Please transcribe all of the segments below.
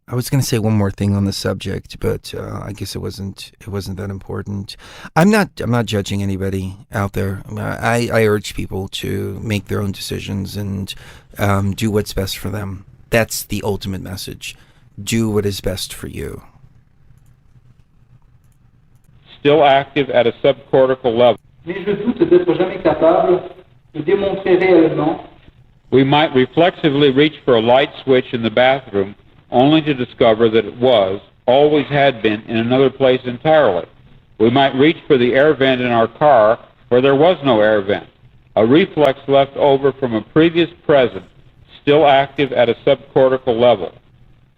I was going to say one more thing on the subject, but I guess it wasn't that important. I'm not judging anybody out there. I urge people to make their own decisions and do what's best for them. That's the ultimate message. Do what is best for you. Still active at a subcortical level. Mais je doute d'être jamais capable de démontrer réellement. We might reflexively reach for a light switch in the bathroom only to discover that it always had been, in another place entirely. We might reach for the air vent in our car where there was no air vent, a reflex left over from a previous present, still active at a subcortical level.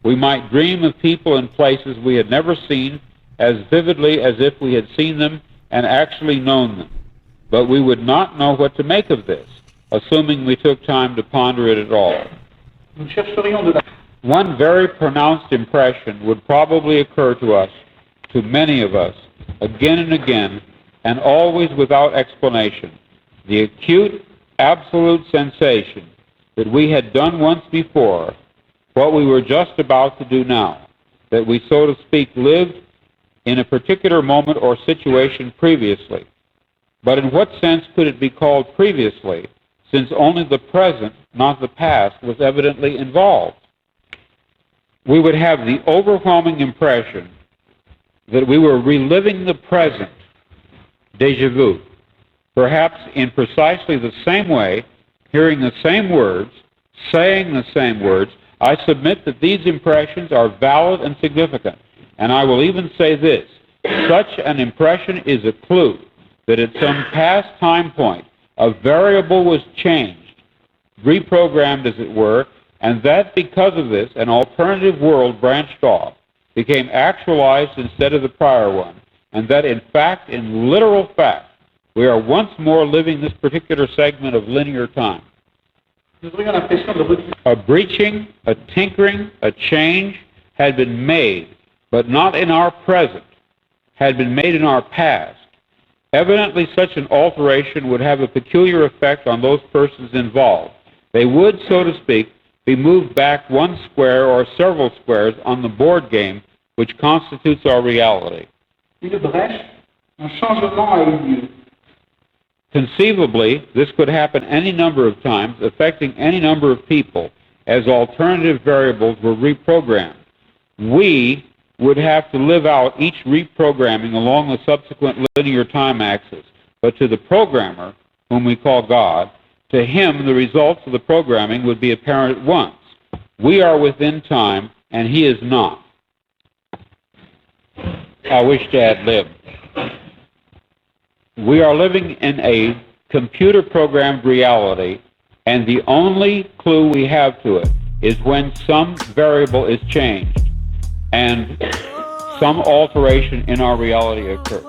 We might dream of people and places we had never seen as vividly as if we had seen them and actually known them. But we would not know what to make of this, assuming we took time to ponder it at all. Nous chercherions de la... One very pronounced impression would probably occur to us, to many of us, again and again, and always without explanation. The acute, absolute sensation that we had done once before what we were just about to do now, that we, so to speak, lived in a particular moment or situation previously. But in what sense could it be called previously, since only the present, not the past, was evidently involved? We would have the overwhelming impression that we were reliving the present, déjà vu, perhaps in precisely the same way, hearing the same words, saying the same words. I submit that these impressions are valid and significant, and I will even say this: such an impression is a clue that at some past time point a variable was changed, reprogrammed as it were, and that because of this an alternative world branched off, became actualized instead of the prior one, and that in fact, in literal fact, we are once more living this particular segment of linear time. A breaching, a tinkering, a change had been made, but not in our present, had been made in our past. Evidently, such an alteration would have a peculiar effect on those persons involved. They would, so to speak, be moved back one square or several squares on the board game which constitutes our reality. Une brèche, un changement a eu lieu. Conceivably, this could happen any number of times, affecting any number of people, as alternative variables were reprogrammed. We would have to live out each reprogramming along the subsequent linear time axis, but to the programmer, whom we call God, to him the results of the programming would be apparent at once. We are within time, and he is not. I wish to ad-lib. We are living in a computer-programmed reality, and the only clue we have to it is when some variable is changed and some alteration in our reality occurs.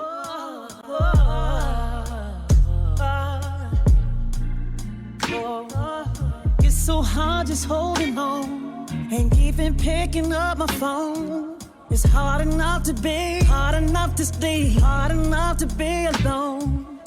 It's so hard just holding on, ain't even picking up my phone. It's hard enough to be, hard enough to stay, hard enough to be alone.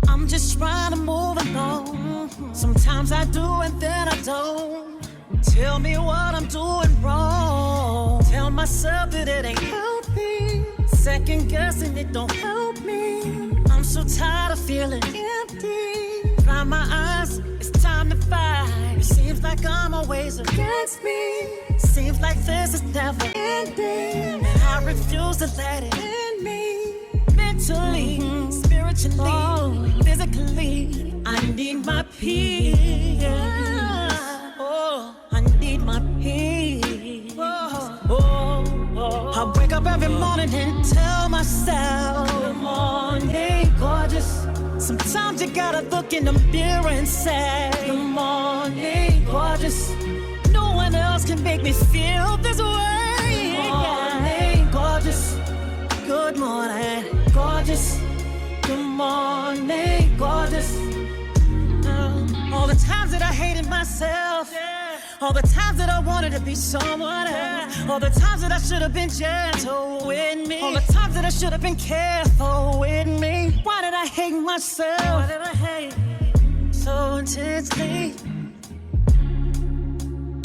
I'm just trying to move along. Sometimes I do and then I don't. Tell me what I'm doing wrong. Tell myself that it ain't healthy. Second guessing it don't help me. I'm so tired of feeling empty. Dry my eyes, it's time to fight. It seems like I'm always against me. Seems like this is never ending, and I refuse to let it end me. Mentally, spiritually, physically, I need my peace. Oh, I need my peace. I wake up every morning and tell myself, good morning, gorgeous. Sometimes you gotta look in the mirror and say, good morning, gorgeous. No one else can make me feel this way. Good morning, gorgeous. Good morning, gorgeous. Good morning, gorgeous. All the times that I hated myself, all the times that I wanted to be someone else, all the times that I should have been gentle with me, all the times that I should have been careful with me. Why did I hate myself? Why did I hate so intensely?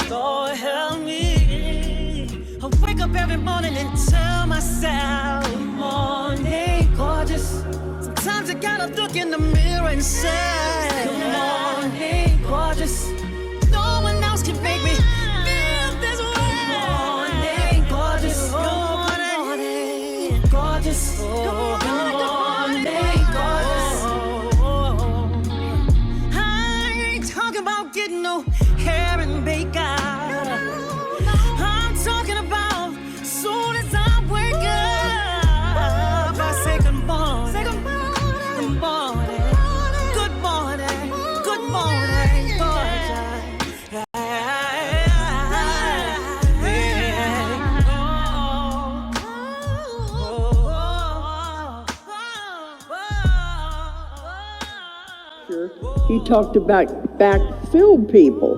Lord help me. I wake up every morning and tell myself, good morning, gorgeous. Sometimes I gotta look in the mirror and say, good morning, gorgeous. No one else can make me feel this way. Good morning, gorgeous. Good morning, gorgeous. Good morning, gorgeous. I ain't talking about getting no hair and makeup. I'm talking about soon as I wake up, I say good morning. Say good morning. Good morning. Good morning. Good morning. He talked about backfill people.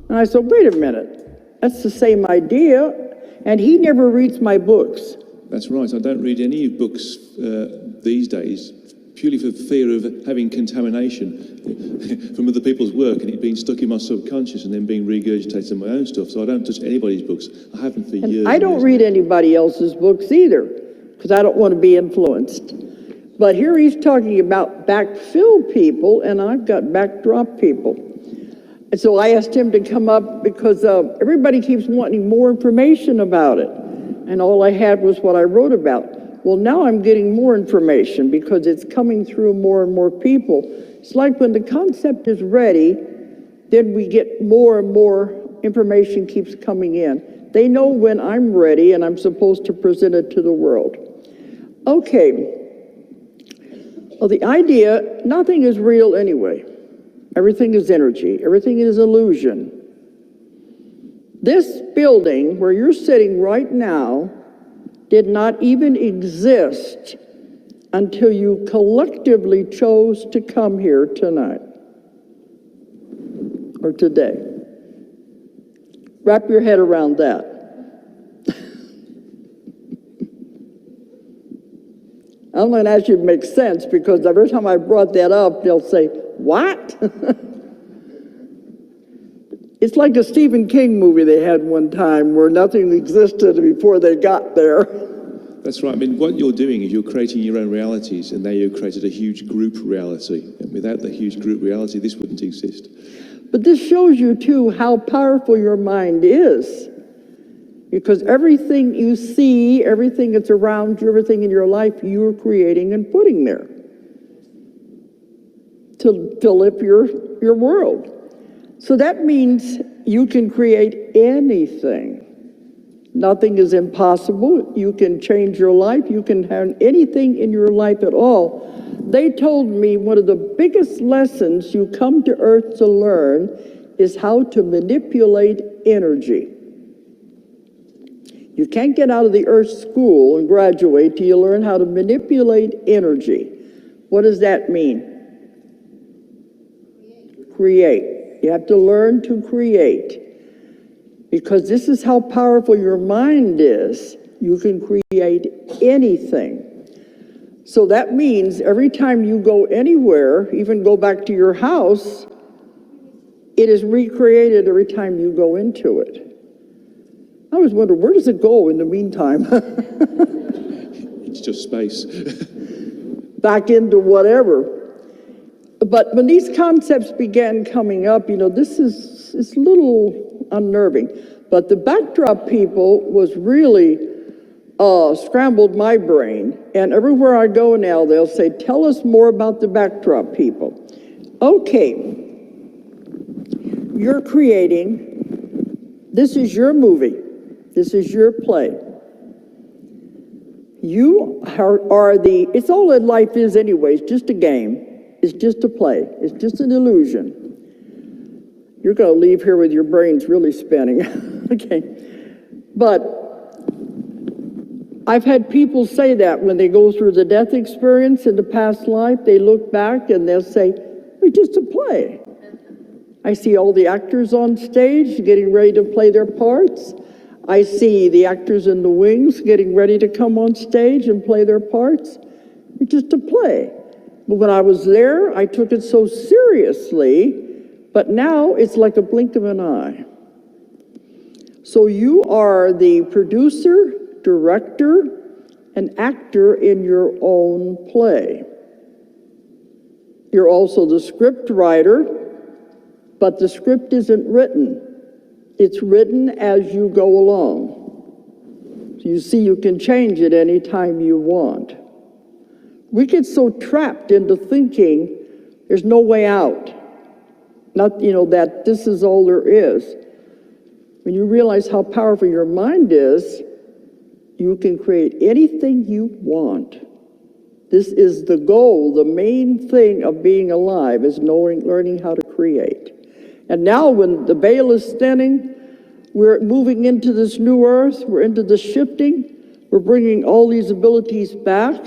And I said, wait a minute, that's the same idea. And he never reads my books. That's right. I don't read any books these days, purely for fear of having contamination from other people's work and it being stuck in my subconscious and then being regurgitated in my own stuff. So I don't touch anybody's books. I haven't for years. I don't read anybody else's books either, because I don't want to be influenced. But here he's talking about backfill people, and I've got backdrop people. And so I asked him to come up because everybody keeps wanting more information about it. And all I had was what I wrote about. Well, now I'm getting more information because it's coming through more and more people. It's like when the concept is ready, then we get more and more information keeps coming in. They know when I'm ready and I'm supposed to present it to the world. Okay. Well, the idea, nothing is real anyway. Everything is energy. Everything is illusion. This building where you're sitting right now did not even exist until you collectively chose to come here tonight or today. Wrap your head around that. I'm going to ask you to make sense, because every time I brought that up, they'll say, what? It's like a Stephen King movie they had one time where nothing existed before they got there. That's right. I mean, what you're doing is you're creating your own realities, and now you've created a huge group reality. And without the huge group reality, this wouldn't exist. But this shows you, too, how powerful your mind is. Because everything you see, everything that's around you, everything in your life, you're creating and putting there to fill up your world. So that means you can create anything. Nothing is impossible. You can change your life. You can have anything in your life at all. They told me one of the biggest lessons you come to Earth to learn is how to manipulate energy. You can't get out of the Earth school and graduate till you learn how to manipulate energy. What does that mean? Create. You have to learn to create. Because this is how powerful your mind is. You can create anything. So that means every time you go anywhere, even go back to your house, it is recreated every time you go into it. I always wonder, where does it go in the meantime? It's just space. Back into whatever. But when these concepts began coming up, you know, this is it's a little unnerving. But the backdrop people was really scrambled my brain. And everywhere I go now, they'll say, tell us more about the backdrop people. Okay. You're creating, this is your movie. This is your play. You are the, it's all that life is anyways, just a game. It's just a play. It's just an illusion. You're going to leave here with your brains really spinning. Okay. But I've had people say that when they go through the death experience in the past life, they look back and they'll say, it's just a play. I see all the actors on stage getting ready to play their parts. I see the actors in the wings getting ready to come on stage and play their parts. It's just a play. But when I was there, I took it so seriously, but now it's like a blink of an eye. So you are the producer, director, and actor in your own play. You're also the script writer, but the script isn't written. It's written as you go along. So you see, you can change it anytime you want. We get so trapped into thinking there's no way out. Not, that this is all there is. When you realize how powerful your mind is, you can create anything you want. This is the goal, the main thing of being alive is learning how to create. And now when the veil is thinning, we're moving into this new earth, we're into the shifting, we're bringing all these abilities back.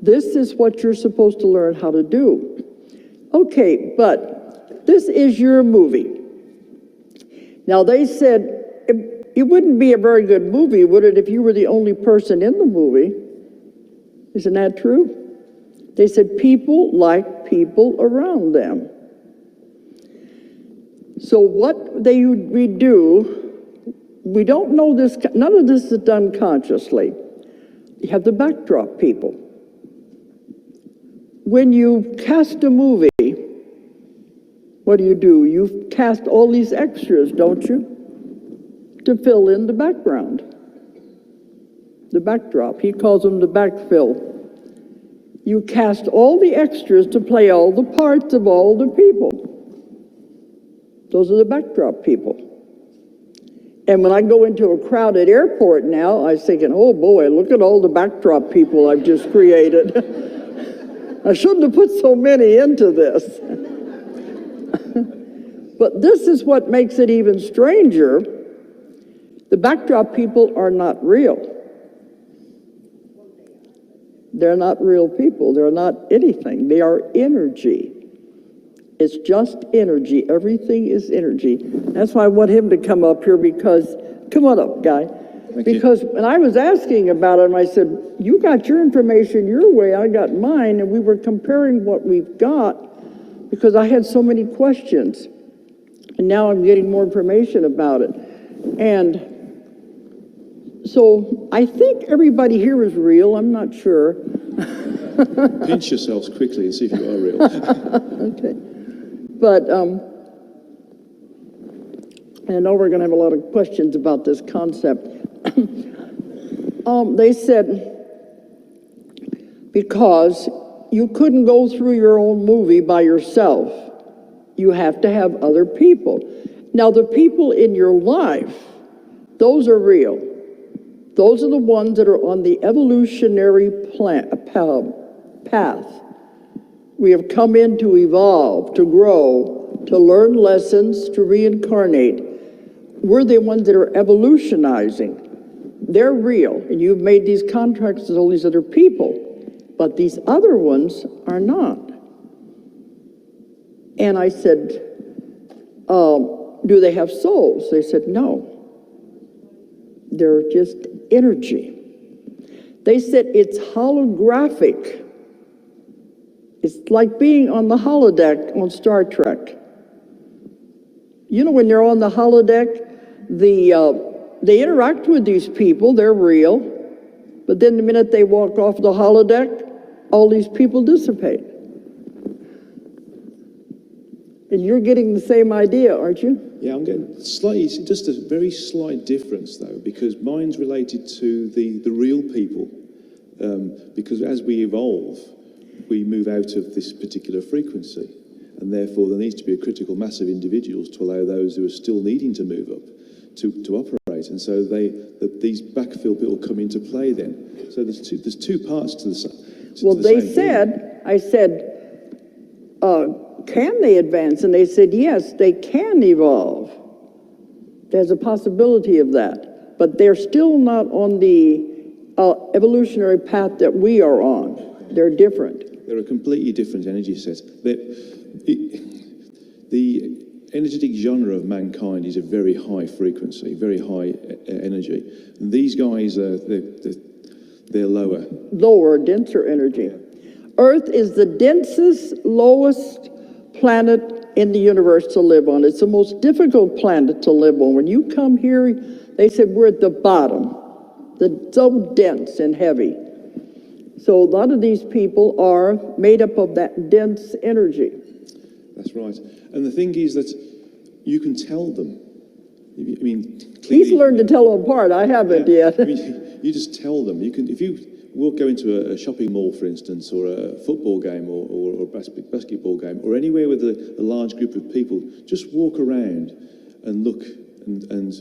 This is what you're supposed to learn how to do. Okay, but this is your movie. Now they said, it wouldn't be a very good movie, would it, if you were the only person in the movie? Isn't that true? They said people like people around them. So what we do, we don't know this, none of this is done consciously. You have the backdrop people. When you cast a movie, what do? You cast all these extras, don't you? To fill in the background. The backdrop, he calls them the backfill. You cast all the extras to play all the parts of all the people. Those are the backdrop people. And when I go into a crowded airport now, I'm thinking, oh boy, look at all the backdrop people I've just created. I shouldn't have put so many into this. But this is what makes it even stranger. The backdrop people are not real. They're not real people. They're not anything. They are energy. It's just energy. Everything is energy. That's why I want him to come up here because, come on up, guy. Because when I was asking about him, I said, you got your information your way, I got mine, and we were comparing what we've got because I had so many questions. And now I'm getting more information about it. And so I think everybody here is real. I'm not sure. Pinch yourselves quickly and see if you are real. Okay. But I know we're going to have a lot of questions about this concept. They said, because you couldn't go through your own movie by yourself, you have to have other people. Now, the people in your life, those are real. Those are the ones that are on the evolutionary path. We have come in to evolve, to grow, to learn lessons, to reincarnate. We're the ones that are evolutionizing. They're real, and you've made these contracts with all these other people, but these other ones are not. And I said, do they have souls? They said, no. They're just energy. They said it's holographic. It's like being on the holodeck on Star Trek. You know, when you're on the holodeck, they interact with these people, they're real, but then the minute they walk off the holodeck, all these people dissipate. And you're getting the same idea, aren't you? Yeah, I'm getting slightly, just a very slight difference though, because mine's related to the real people. Because as we evolve, we move out of this particular frequency. And therefore there needs to be a critical mass of individuals to allow those who are still needing to move up to operate. And so these backfill people come into play then. So there's two parts to the Well, they said, I said, can they advance? And they said, yes, they can evolve. There's a possibility of that. But they're still not on the evolutionary path that we are on. They're different. They're a completely different energy set. The energetic genre of mankind is a very high frequency, very high energy. And these guys, they're lower. Lower, denser energy. Earth is the densest, lowest planet in the universe to live on. It's the most difficult planet to live on. When you come here, they said we're at the bottom. It's so dense and heavy. So a lot of these people are made up of that dense energy. That's right. And the thing is that you can tell them. I mean, He's clearly, learned to tell them apart. I haven't yet. I mean, you just tell them. You can, if you go into a shopping mall, for instance, or a football game, or a basketball game, or anywhere with a large group of people, just walk around and look and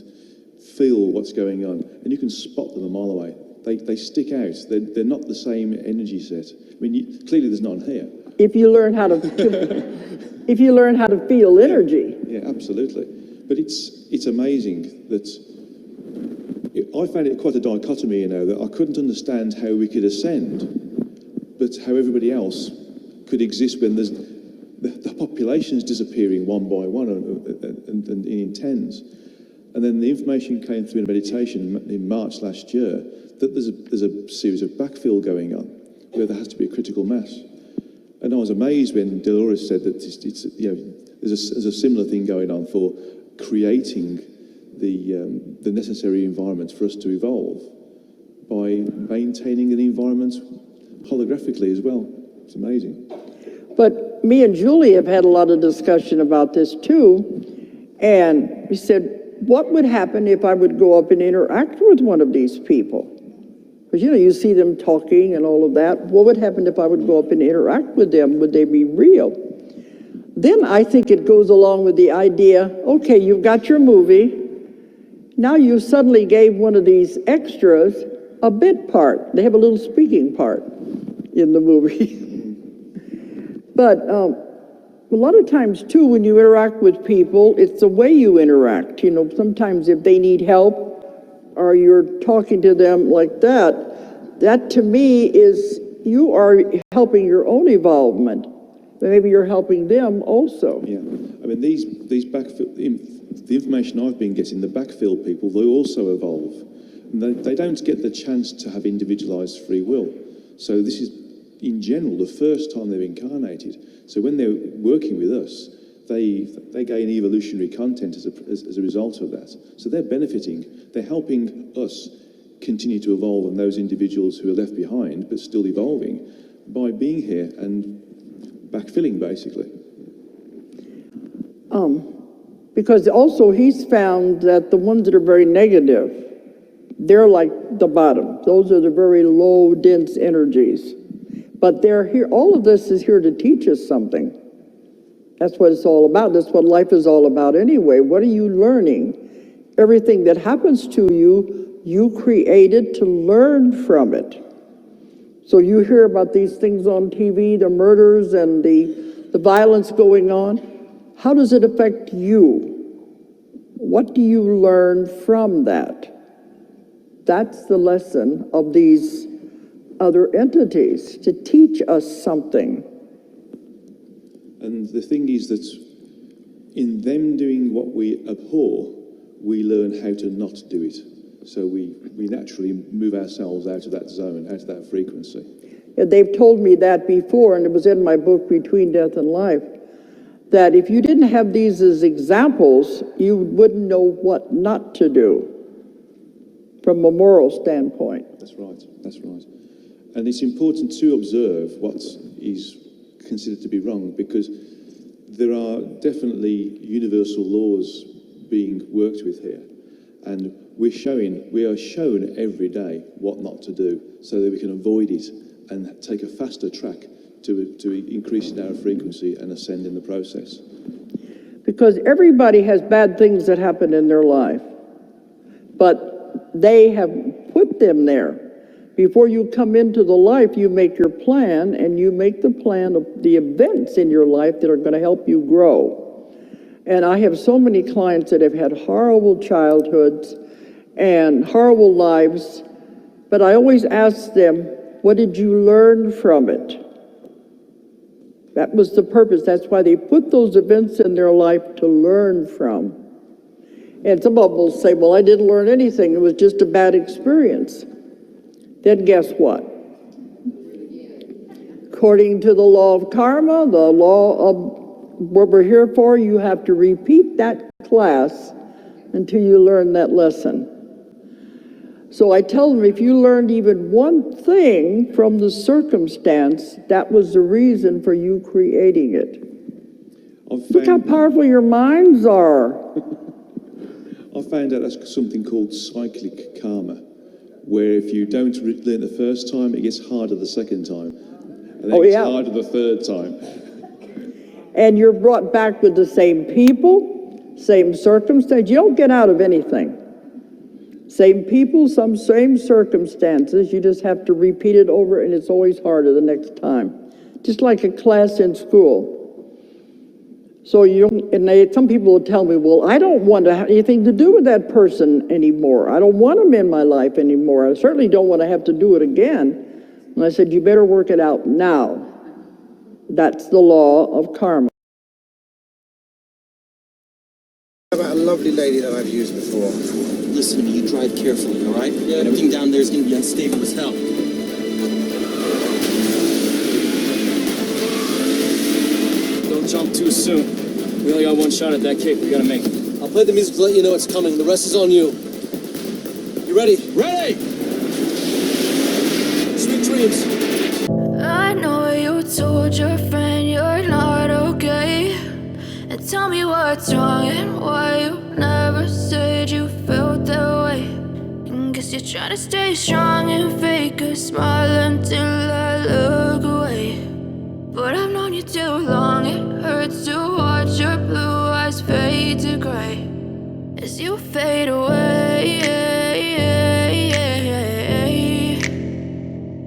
feel what's going on, and you can spot them a mile away. They stick out. They're not the same energy set. I mean, clearly there's none here. If you learn how to, if you learn how to feel energy. Yeah, absolutely. But it's amazing that I found it quite a dichotomy, that I couldn't understand how we could ascend, but how everybody else could exist when there's the population's disappearing one by one and in tens. And then the information came through in meditation in March last year that there's a series of backfill going on where there has to be a critical mass. And I was amazed when Dolores said that there's a similar thing going on for creating the necessary environment for us to evolve by maintaining an environment holographically as well. It's amazing. But me and Julie have had a lot of discussion about this too. And we said, what would happen if I would go up and interact with one of these people? Because, you see them talking and all of that. What would happen if I would go up and interact with them? Would they be real? Then I think it goes along with the idea, okay, you've got your movie. Now you suddenly gave one of these extras a bit part. They have a little speaking part in the movie. But a lot of times, too, when you interact with people, it's the way you interact. Sometimes if they need help or you're talking to them like that, that to me is you are helping your own evolvement. Maybe you're helping them also. Yeah, I mean, these backfill, the information I've been getting, the backfill people, they also evolve. And they don't get the chance to have individualized free will. So this is, in general, the first time they've incarnated. So when they're working with us, they gain evolutionary content as a result of that. So they're benefiting. They're helping us continue to evolve, and those individuals who are left behind but still evolving by being here and backfilling, basically. Because also he's found that the ones that are very negative, they're like the bottom. Those are the very low, dense energies. But they're here. All of this is here to teach us something. That's what it's all about. That's what life is all about anyway. What are you learning? Everything that happens to you, you created to learn from it. So you hear about these things on TV, the murders and the violence going on. How does it affect you? What do you learn from that? That's the lesson of these other entities, to teach us something. And the thing is that in them doing what we abhor, we learn how to not do it. So we naturally move ourselves out of that zone, out of that frequency. Yeah, they've told me that before, and it was in my book, Between Death and Life, that if you didn't have these as examples, you wouldn't know what not to do from a moral standpoint. That's right, that's right. And it's important to observe what is considered to be wrong, because there are definitely universal laws being worked with here. And we are shown every day what not to do so that we can avoid it and take a faster track to increase in our frequency and ascend in the process. Because everybody has bad things that happen in their life, but they have put them there. Before you come into the life, you make your plan, and you make the plan of the events in your life that are going to help you grow. And I have so many clients that have had horrible childhoods and horrible lives, but I always ask them, what did you learn from it? That was the purpose. That's why they put those events in their life, to learn from. And some of them will say, well, I didn't learn anything. It was just a bad experience. Then guess what? According to the law of karma, the law of what we're here for. You have to repeat that class until you learn that lesson. So I tell them, if you learned even one thing from the circumstance, that was the reason for you creating it. Look how powerful your minds are. I found out that's something called cyclic karma, where if you don't learn the first time, it gets harder the second time, and then it gets harder the third time. And you're brought back with the same people, same circumstance. You don't get out of anything. Same people, same circumstances. You just have to repeat it over, and it's always harder the next time. Just like a class in school. So some people will tell me, well, I don't want to have anything to do with that person anymore. I don't want them in my life anymore. I certainly don't want to have to do it again. And I said, you better work it out now. That's the law of karma. About a lovely lady that I've used before. Listen to me, you drive carefully, all right? Yeah. Everything down there is going to be unstable as hell. Don't jump too soon. We only got one shot at that kick. We gotta make it. I'll play the music to let you know it's coming. The rest is on you. You ready? Ready! Sweet dreams. I know you told your friend you're not okay. And tell me what's wrong and why you never said you felt that way. And guess you're trying to stay strong and fake a smile until I look away. But I've known you too long, it hurts to watch your blue eyes fade to gray as you fade away,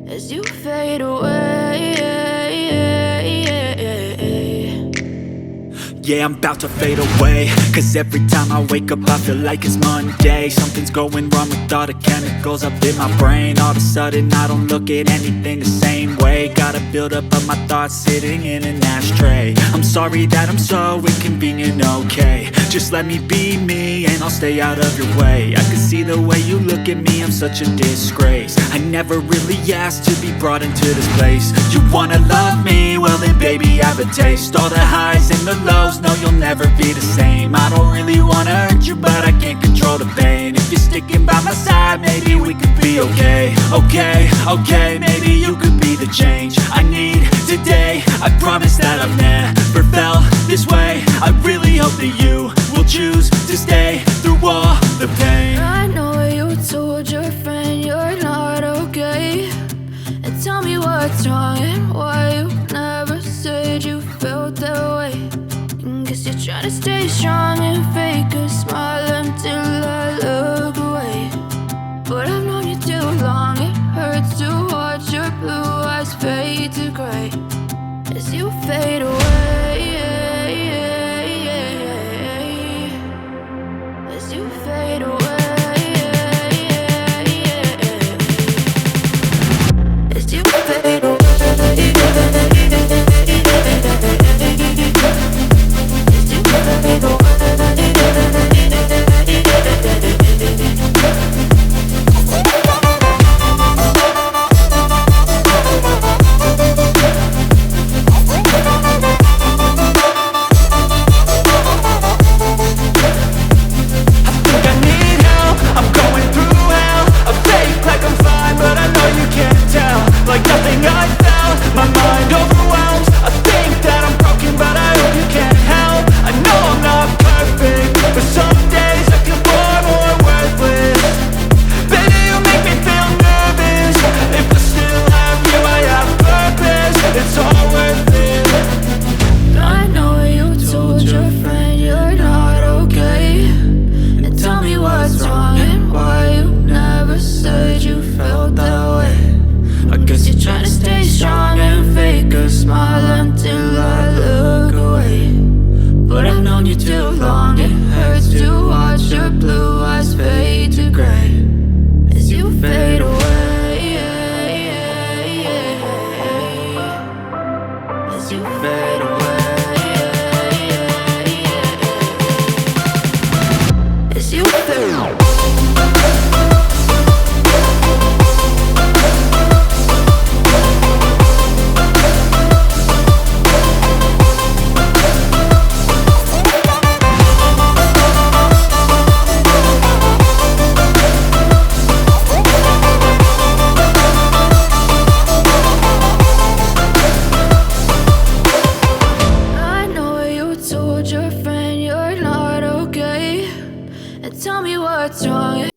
as you fade away. Yeah, I'm about to fade away, cause every time I wake up I feel like it's Monday. Something's going wrong with all the chemicals up in my brain. All of a sudden I don't look at anything the same way. Gotta build up of my thoughts sitting in an ashtray. I'm sorry that I'm so inconvenient, okay. Just let me be me and I'll stay out of your way. I can see the way you look at me, I'm such a disgrace. I never really asked to be brought into this place. You wanna love me? Well then baby I have a taste. All the highs and the lows, no you'll never be the same. I don't really wanna hurt you but I can't control the pain. If you're sticking by my side maybe we could be okay. Okay, maybe you could be the change I need today. I promise that I've never felt this way. I really hope that you will choose to stay through all the pain. I know you told your friend you're not okay. And tell me what's wrong and why you never said you felt that way. And guess you're trying to stay strong and fake a smile until I look away. But I've known you too long, it hurts to watch your blue eyes fade to gray as you fade away, as you fade away, as you fade away. Like nothing I felt, my mind overwhelmed. I think that I'm broken, but I hope you can't help. I know I'm not perfect, but some days I feel far more worthless. Baby, you make me feel nervous. If I still have you, I have purpose. It's all worth it. I know you told your friend you're not okay. And tell me what's wrong and why you never said you felt that way. I guess you're trying to stay strong and fake a smile until I look away. But I've known you too long, it hurts to watch your blue eyes fade to gray as you fade away, as you fade away, as you fade away. what's wrong.